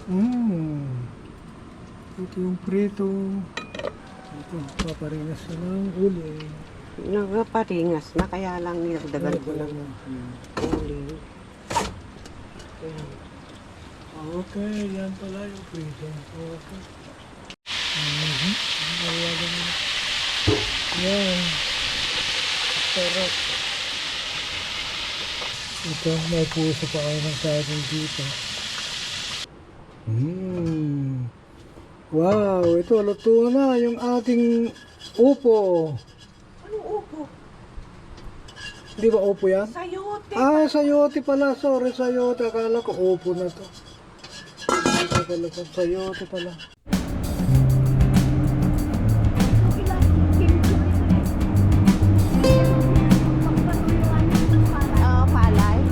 Mm. Ito yung prito. Ito, paparingas na ng uli. Nagpaparingas na, kaya lang nilagdagan ko ng uling. Ayan. Okay, yan pala yung prito. Okay. Yan. Sarap. Ito, may puso pa kayo ng saging dito. Wow, ito luto na yung ating upo. Anong upo? Di ba upo yan? Sayote! Ah, sayote pala. Sorry, sayote. Akala ko upo na to. Ito pala, sayote pala. Palay.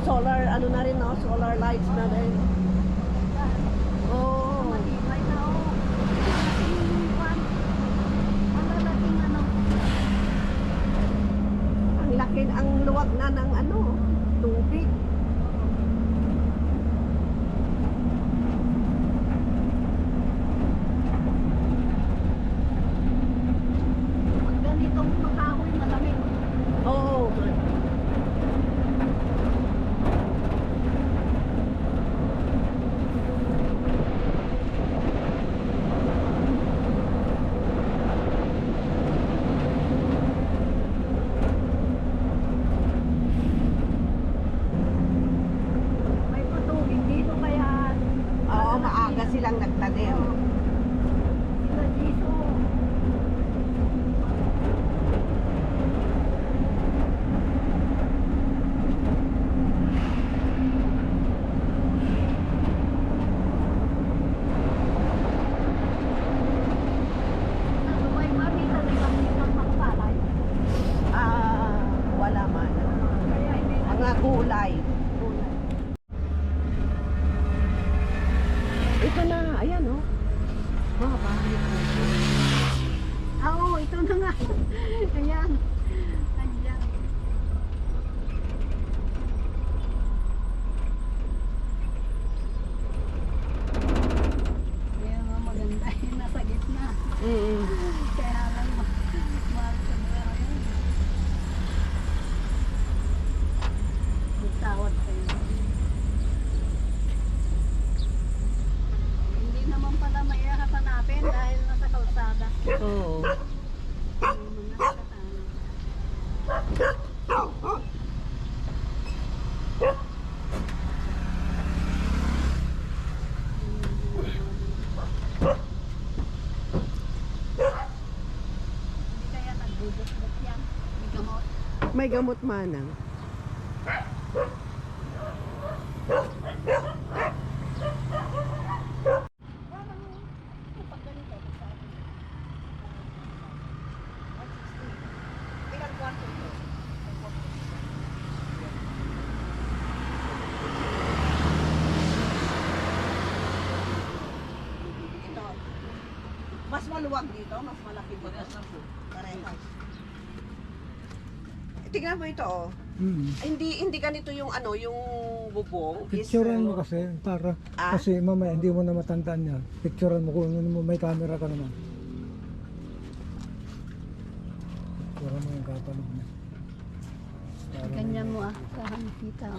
Solar, ano na rin, no? Solar lights na rin. Oh. Ang laki, ang luwag na ng ano, tubig. Ganitong makahoy malamig. Oo. Ito na nga. Ayan. Ayan. Ayan nga maganda. Nasa gitna. Kaya lang mahal sa buhay yun. Magtawad kayo. Hindi naman pala maiyak hanapin dahil nasa kalsada. Oo. Yung mga nakatano. Hindi kaya nagbubukbuk yan. May gamot. May gamot manang. Pag ganito, sabi. Ilang kwarto ito? Ito. Mas maluwag dito, mas malaki dito. Parehas. Tingnan mo ito oh. Hindi ganito yung ano, yung bubong. Picturean mo kasi para Ah? kasi mamaya hindi mo na matandaan yan. Picturean mo kung ano mo, may camera ka naman. Picturean mo yung katalog niya. Para Ganyan mo ah, kahangkita.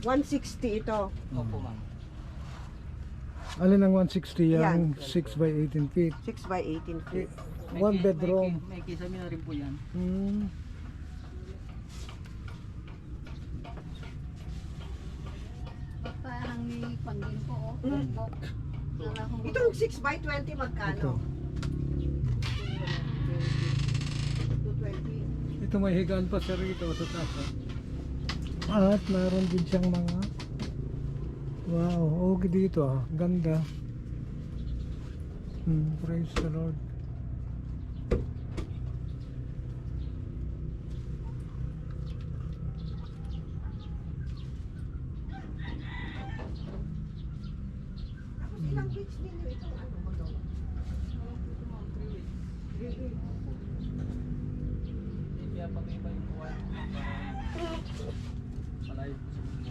160 ito. Opo, ma'am. Alin ang 160 yan? Yan. 6 by 18 feet. 6 by 18 feet. One bedroom. May kisame na rin po yan. Hmm. Parang may pandin po oh. Mm. Bukbok. Wala akong Itong 6 by 20 magkano? 220. Ito may higaan pa siya rito sa taas. At meron din siyang mga wow, okay dito ah. Ganda. Praise the Lord. Tapos ilang weeks ninyo itong ano magawa? Kaya pag-iba yung buwan. Malayo po sa mundo.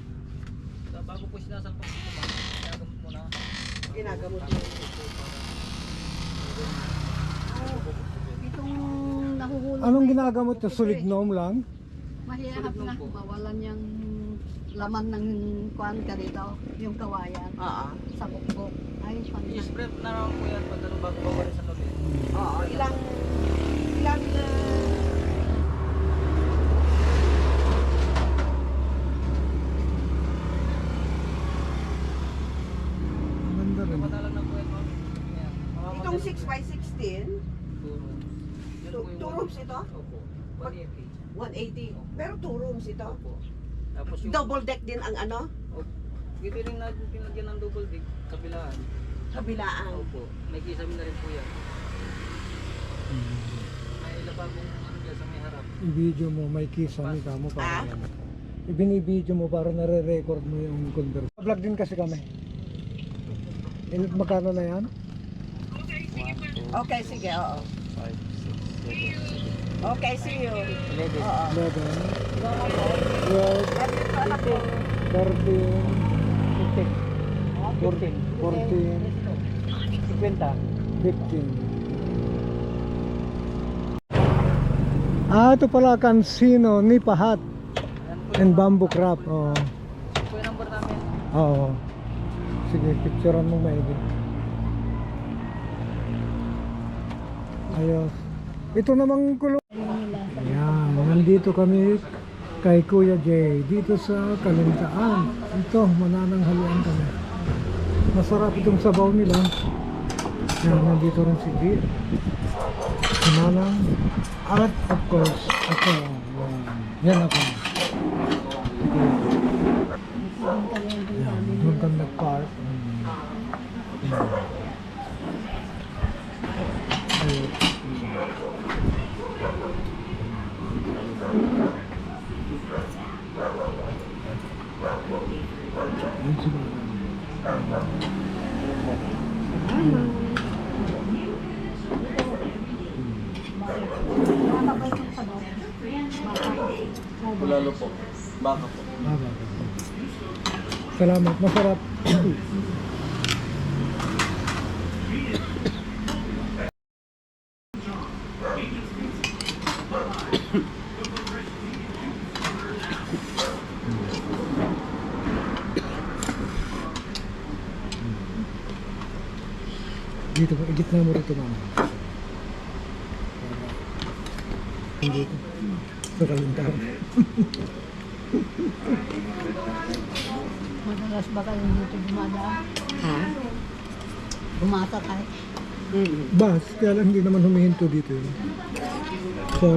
So, bago po sinasalpak dito, ma'am, ginagamot muna. Ginagamot mo. Itong nahuhulog. Anong na ito, ginagamot niya? bukbok Sulignom lang? Mahirap Sulignom na po. mawalan yung laman ng kuan ka dito, yung kawayan Oo. sa bukbok. Ay, pang I-spray na naman po yan pag ano, bago bawal sa gabi. Oo. Ilang Ganda rin. Madalang na po yan, ma'am. Yan. itong 6 by 16, Two rooms. Yun po yung 2 rooms ito? Opo. 180. 180. Pero 2 rooms ito. Opo. Tapos yung... Double deck din ang ano? Opo. Dito rin na pinagyan ng double deck, kabilaan. Kabilaan. Opo. May kisame na rin po yan. May lababong ano dyan sa may harap. I-video mo, may kisame ka mo para yan. Ibinibideo mo para nare-record mo yung conversation. Vlog din kasi kami. Magkano na yan? Okay, sige, oo. 5, 6, 7, Okay, see you. 11. Oo. 11, 12, Sabi ko anak ko. 13, 14, 15. Ito pala Cansino ni Pahat and Bamboo Crop. Oo. Ito po yung number namin. Oo. Sige, picturean mo maigi. Ayos. Ito namang kulo. Ayan, nandito kami kay Kuya Jay dito sa Kalintaan. Ito, manananghalian kami. Masarap itong sabaw nila. Ayan, nandito rin si G. Si Manang. At of course, ako. Yan ako. Ayan, doon kami nag-park. Ayun. Ayun sila. Bulalo po. Baka po. Salamat, masarap. Dito, gitna mo rito, mama. Dito. Sa kalintahan. Madalas ba kayo dito dumadaan? Ha? Bumata kayo? Bus, kaya lang hindi naman humihinto dito yun. Sa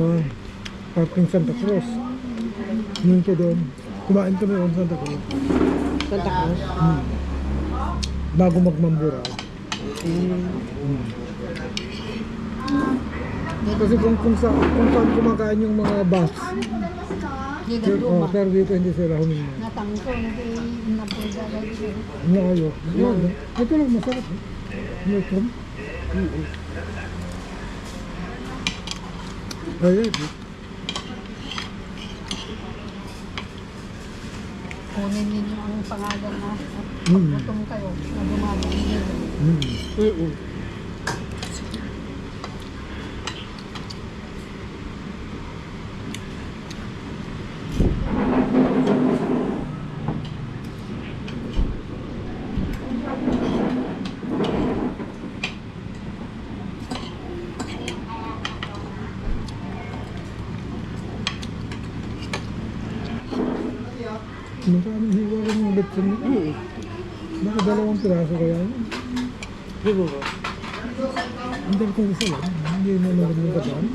parking Santa Cruz. Huminto doon. Kumain kami on Santa Cruz. Santa Cruz? Bago magmambura. Kasi kung saan kumakain yung mga bus, Hindi pero, ba? pero dito hindi sila huminto. Natangko, nag-napulga lang dito. Inaayok. Ito lang masarap. Ito. Ayan. Kunin ninyo ang pangalan na at Mm. gutom kayo na dumadaan dito. Magkano hiwa rin yung litson nito? Baka 2 piraso kaya yun. Siguro. Hindi kung isa lang. Hindi mo naman yung kataan.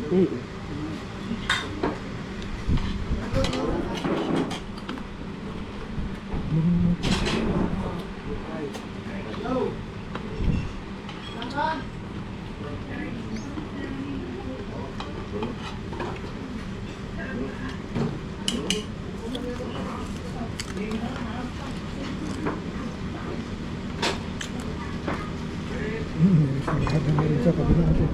Lahat na rin sa kabila natin.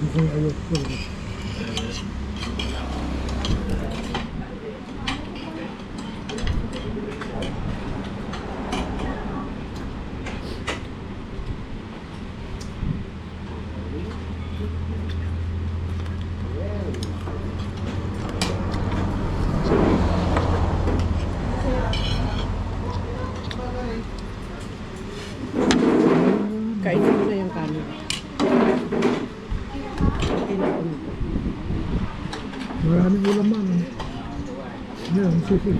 Mukhang ayok ko. Kainin mo na yung kanin. Maraming ulam man. Yan, sisig.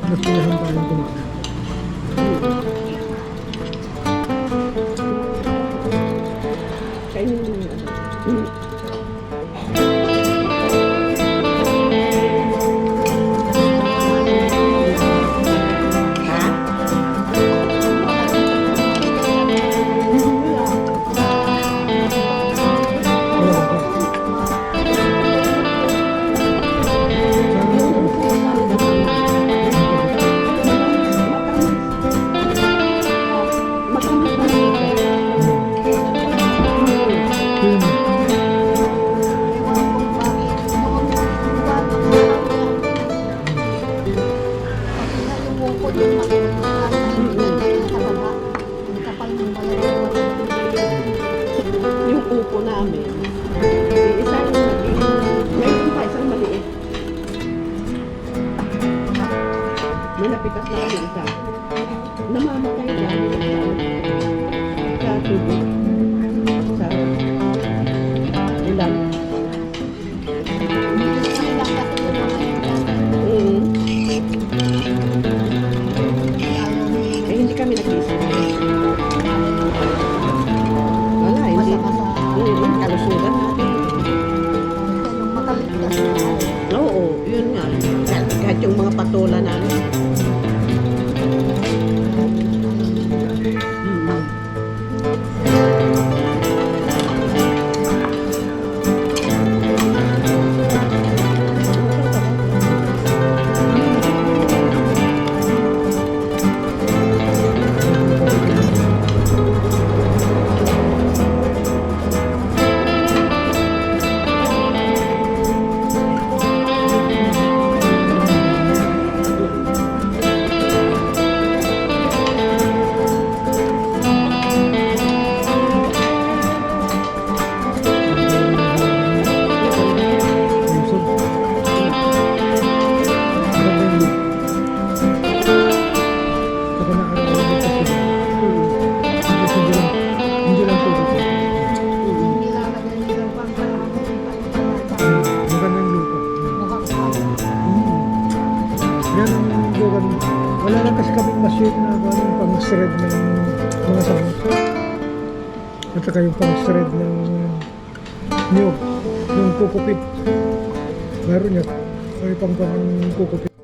Mas pilihan tayong kumain. Kainin mo na yung ano. Yung upo namin, isa yung maliit. Mayroon pa isang maliit. May napitas na kami isa. Namamatay lagi sa tubig. Sa ulan. Yan ang bukan. Wala lang kasi kaming machine na pang-shred ng mga sounds. At saka yung pang-shred ng niyog, yung kukupit. Meron yan. Ay pang kukupit.